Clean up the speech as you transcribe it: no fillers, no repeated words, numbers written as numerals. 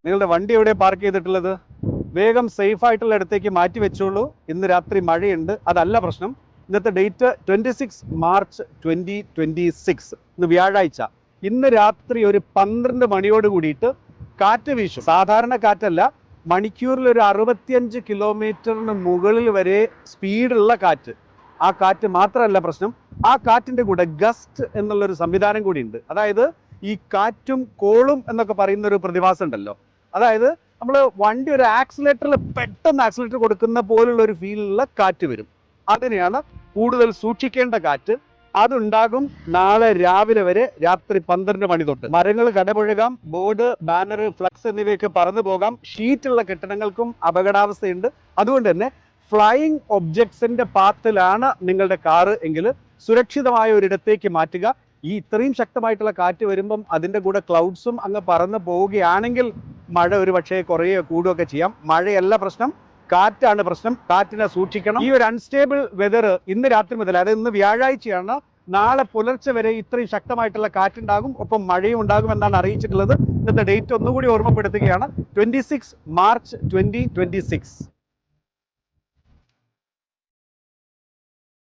നിങ്ങളുടെ വണ്ടി എവിടെ പാർക്ക് ചെയ്തിട്ടുള്ളത്? വേഗം സേഫ് ആയിട്ടുള്ള ഇടത്തേക്ക് മാറ്റി വെച്ചോളൂ. ഇന്ന് രാത്രി മഴയുണ്ട്, അതല്ല പ്രശ്നം. ഇന്നത്തെ ഡേറ്റ് 26 മാർച്ച് 2026, ഇന്ന് വ്യാഴാഴ്ച. ഇന്ന് രാത്രി ഒരു 12 മണിയോട് കൂടിയിട്ട് കാറ്റ് വീശും. സാധാരണ കാറ്റല്ല, മണിക്കൂറിൽ ഒരു 65 കിലോമീറ്ററിന് മുകളിൽ വരെ സ്പീഡുള്ള കാറ്റ്. ആ കാറ്റ് മാത്രമല്ല പ്രശ്നം, ആ കാറ്റിൻ്റെ കൂടെ ഗസ്റ്റ് എന്നുള്ളൊരു സംവിധാനം കൂടി ഉണ്ട്. അതായത് ഈ കാറ്റും കോളും എന്നൊക്കെ പറയുന്ന ഒരു പ്രതിഭാസം ഉണ്ടല്ലോ. അതായത് നമ്മൾ വണ്ടി ഒരു ആക്സിലേറ്ററിൽ പെട്ടെന്ന് ആക്സിലേറ്റർ കൊടുക്കുന്ന പോലുള്ള ഒരു ഫീലുള്ള കാറ്റ് വരും. അതിനെയാണ് കൂടുതൽ സൂക്ഷിക്കേണ്ട കാറ്റ്. അതുണ്ടാകും നാളെ രാവിലെ വരെ, രാത്രി 12 മണി തൊട്ട്. മരങ്ങൾ കടപുഴകാം, ബോർഡ്, ബാനർ, ഫ്ലക്സ് എന്നിവയൊക്കെ പറന്നു പോകാം. ഷീറ്റുള്ള കെട്ടിടങ്ങൾക്കും അപകടാവസ്ഥയുണ്ട്. അതുകൊണ്ട് തന്നെ ഫ്ലൈയിങ് ഒബ്ജക്ട്സിന്റെ പാത്തിലാണ് നിങ്ങളുടെ കാറ് എങ്കിൽ സുരക്ഷിതമായ ഒരിടത്തേക്ക് മാറ്റുക. ഈ ഇത്രയും ശക്തമായിട്ടുള്ള കാറ്റ് വരുമ്പം അതിൻ്റെ കൂടെ ക്ലൗഡ്സും അങ്ങ് പറന്ന് പോവുകയാണെങ്കിൽ മഴ ഒരു പക്ഷേ കുറയുകയോ കൂടുകയൊക്കെ ചെയ്യാം. മഴയല്ല പ്രശ്നം, കാറ്റാണ് പ്രശ്നം. കാറ്റിനെ സൂക്ഷിക്കണം. ഈ ഒരു അൺസ്റ്റേബിൾ വെതർ ഇന്ന് രാത്രി മുതൽ, അതായത് ഇന്ന് വ്യാഴാഴ്ചയാണ്, നാളെ പുലർച്ചെ വരെ ഇത്രയും ശക്തമായിട്ടുള്ള കാറ്റുണ്ടാകും, ഒപ്പം മഴയും ഉണ്ടാകും എന്നാണ് അറിയിച്ചിട്ടുള്ളത്. ഇന്നത്തെ ഡേറ്റ് ഒന്നുകൂടി ഓർമ്മപ്പെടുത്തുകയാണ്, 26 മാർച്ച് 2026.